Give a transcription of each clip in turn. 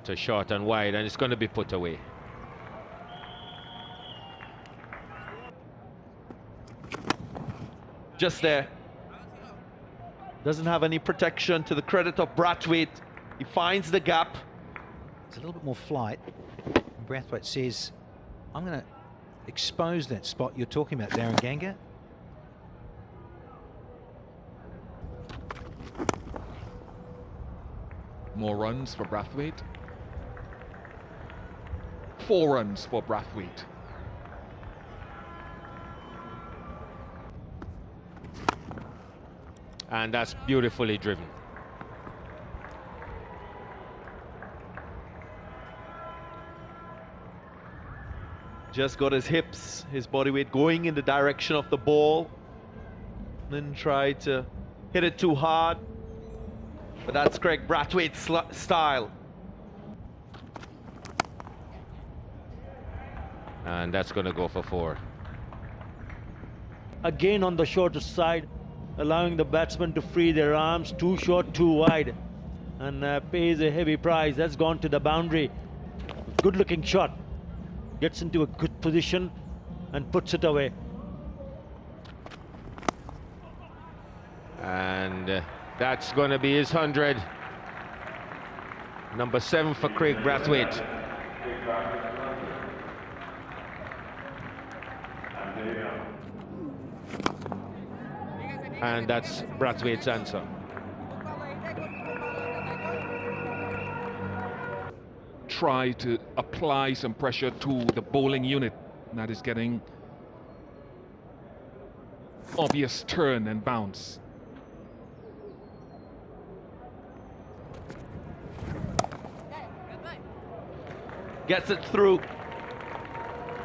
to short and wide, and it's going to be put away. Just there. Doesn't have any protection, to the credit of Brathwaite. He finds the gap. It's a little bit more flight. Brathwaite says, I'm going to expose that spot you're talking about, Darren Ganga. More runs for Brathwaite. 4 runs for Brathwaite. And that's beautifully driven. Just got his hips, his body weight going in the direction of the ball. Then tried to hit it too hard. But that's Kraigg Brathwaite's style. And that's going to go for 4. Again on the shorter side, allowing the batsmen to free their arms, too short, too wide, and pays a heavy price. That's gone to the boundary. Good looking shot. Gets into a good position and puts it away. And that's going to be his 100. Number 7 for Kraigg Brathwaite. And that's Brathwaite's answer. Try to apply some pressure to the bowling unit that is getting obvious turn and bounce. Gets it through.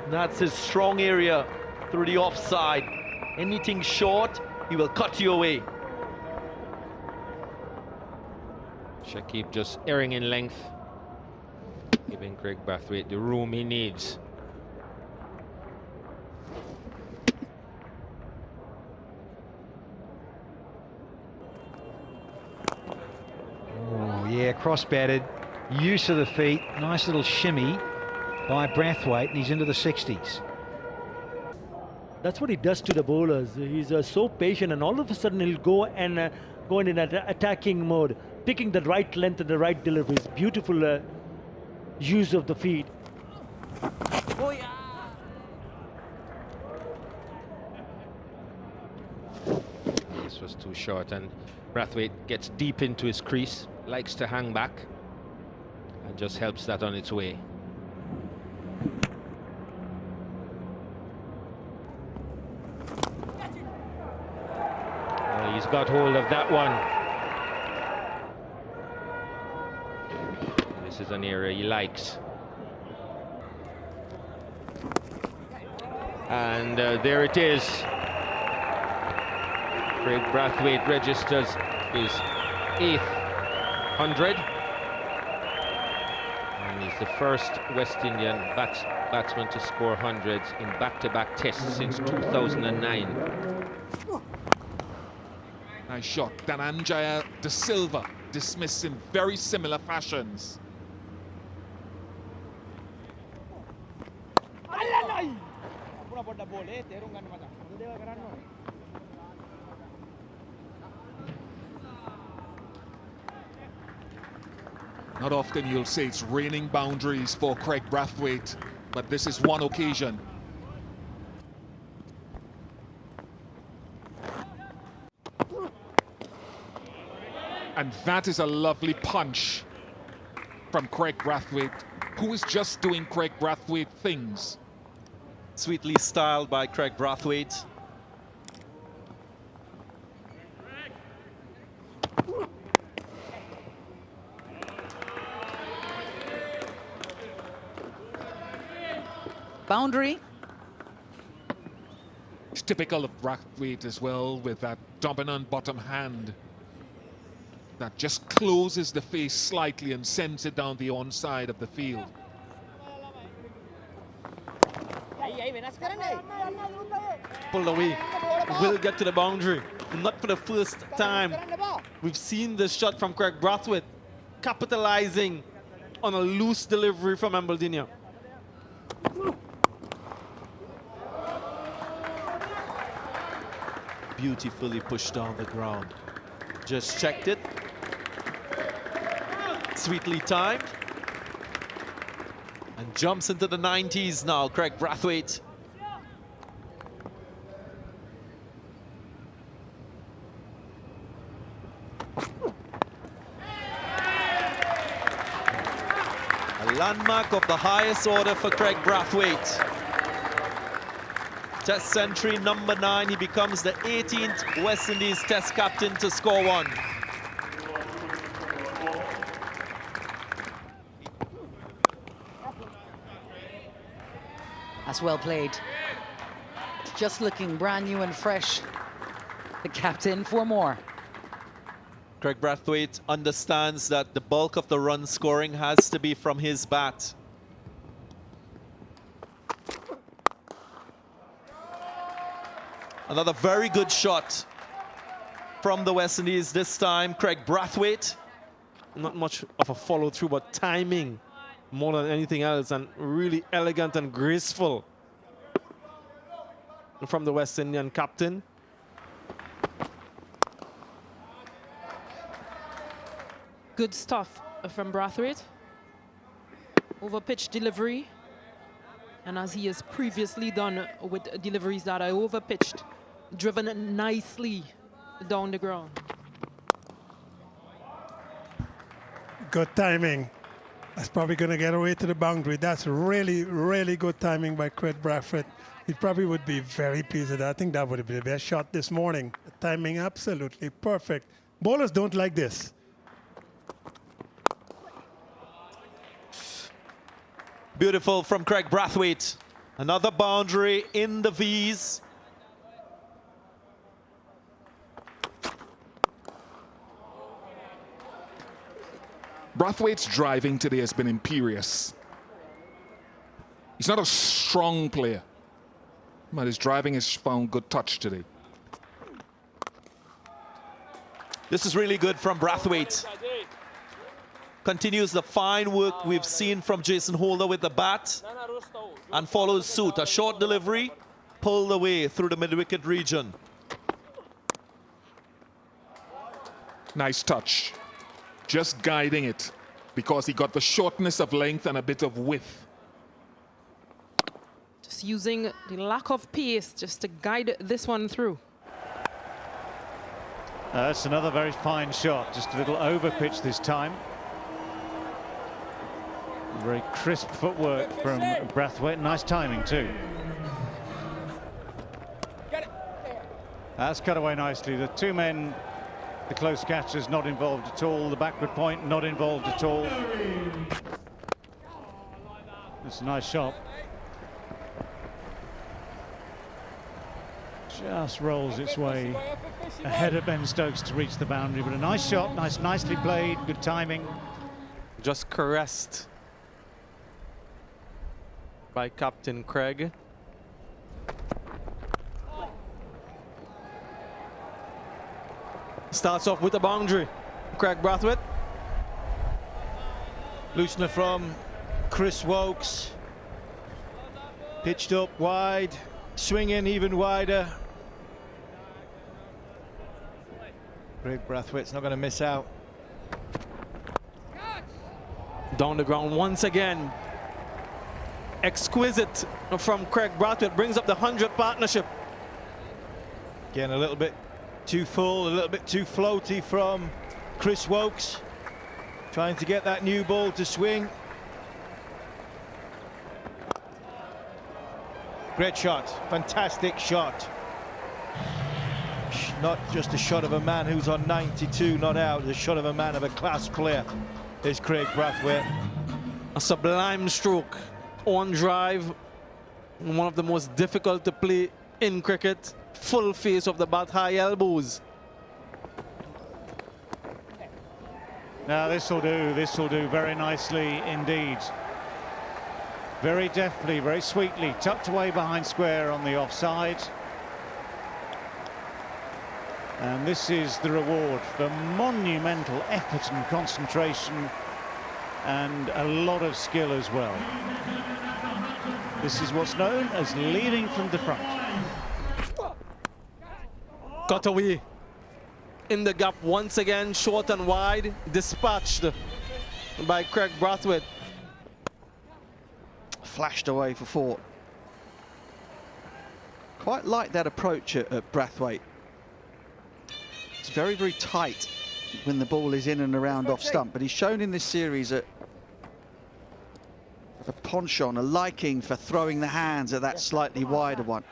That's his strong area, through the offside. Anything short, he will cut you away. Shakib just erring in length, giving Kraigg Brathwaite the room he needs. Oh, yeah, cross-batted. Use of the feet. Nice little shimmy by Brathwaite, and he's into the 60s. That's what he does to the bowlers. He's so patient, and all of a sudden he'll go and go in an attacking mode, picking the right length and the right deliveries. Beautiful use of the feet. Oh, yeah. This was too short, and Brathwaite gets deep into his crease, likes to hang back, and just helps that on its way. He's got hold of that one. This is an area he likes. And there it is. Kraigg Brathwaite registers his 8th 100. And he's the first West Indian batsman to score hundreds in back-to-back tests since 2009. Nice shot. Dhananjaya De Silva dismissed in very similar fashions. Not often you'll say it's raining boundaries for Kraigg Brathwaite, but this is one occasion. And that is a lovely punch from Kraigg Brathwaite, who is just doing Kraigg Brathwaite things. Sweetly styled by Kraigg Brathwaite. Boundary. It's typical of Brathwaite as well, with that dominant bottom hand that just closes the face slightly and sends it down the onside of the field. Pulled away. Will get to the boundary. Not for the first time. We've seen this shot from Kraigg Brathwaite, capitalizing on a loose delivery from Embaldinho. Beautifully pushed down the ground. Just checked it. Sweetly timed. And jumps into the 90s now, Kraigg Brathwaite. A landmark of the highest order for Kraigg Brathwaite. Test century number 9. He becomes the 18th West Indies Test captain to score one. That's well played. Just looking brand new and fresh. The captain for more. Kraigg Brathwaite understands that the bulk of the run scoring has to be from his bat. Another very good shot from the West Indies this time, Kraigg Brathwaite. Not much of a follow through, but timing more than anything else, and really elegant and graceful from the West Indian captain. Good stuff from Brathwaite. Over pitch delivery. And as he has previously done with deliveries that are over pitched, driven nicely down the ground. Good timing. That's probably going to get away to the boundary. That's really, really good timing by Kraigg Brathwaite. He probably would be very pleased with that. I think that would have been the best shot this morning. The timing absolutely perfect. Bowlers don't like this. Beautiful from Kraigg Brathwaite. Another boundary in the V's. Brathwaite's driving today has been imperious. He's not a strong player, but his driving has found good touch today. This is really good from Brathwaite. Continues the fine work we've seen from Jason Holder with the bat and follows suit. A short delivery pulled away through the mid-wicket region. Nice touch. Just guiding it because he got the shortness of length and a bit of width. Just using the lack of pace just to guide this one through. That's another very fine shot, just a little over pitch this time. Very crisp footwork from Brathwaite, nice timing too. That's cut away nicely. The two men, the close catchers not involved at all. The backward point not involved at all. It's a nice shot. Just rolls its way ahead of Ben Stokes to reach the boundary, but a nice shot, nicely played, good timing. Just caressed by Captain Kraigg. Starts off with a boundary. Kraigg Brathwaite. Loosener from Chris Wokes. Pitched up wide, swinging even wider. Kraigg Brathwaite's not going to miss out. Down the ground once again. Exquisite from Kraigg Brathwaite. Brings up the 100 partnership. Again, a little bit too full, a little bit too floaty from Chris Wokes. Trying to get that new ball to swing. Great shot, fantastic shot. Not just a shot of a man who's on 92, not out, a shot of a man of a class player is Kraigg Brathwaite. A sublime stroke on drive. One of the most difficult to play in cricket. Full face of the bat, high elbows. Now this will do very nicely indeed. Very deftly, very sweetly, tucked away behind square on the offside. And this is the reward for monumental effort and concentration and a lot of skill as well. This is what's known as leading from the front. Got away in the gap once again, short and wide, dispatched by Kraigg Brathwaite. Flashed away for 4. Quite like that approach at Brathwaite. It's very, very tight when the ball is in and around off stump, but he's shown in this series a penchant, a liking for throwing the hands at that slightly wider one.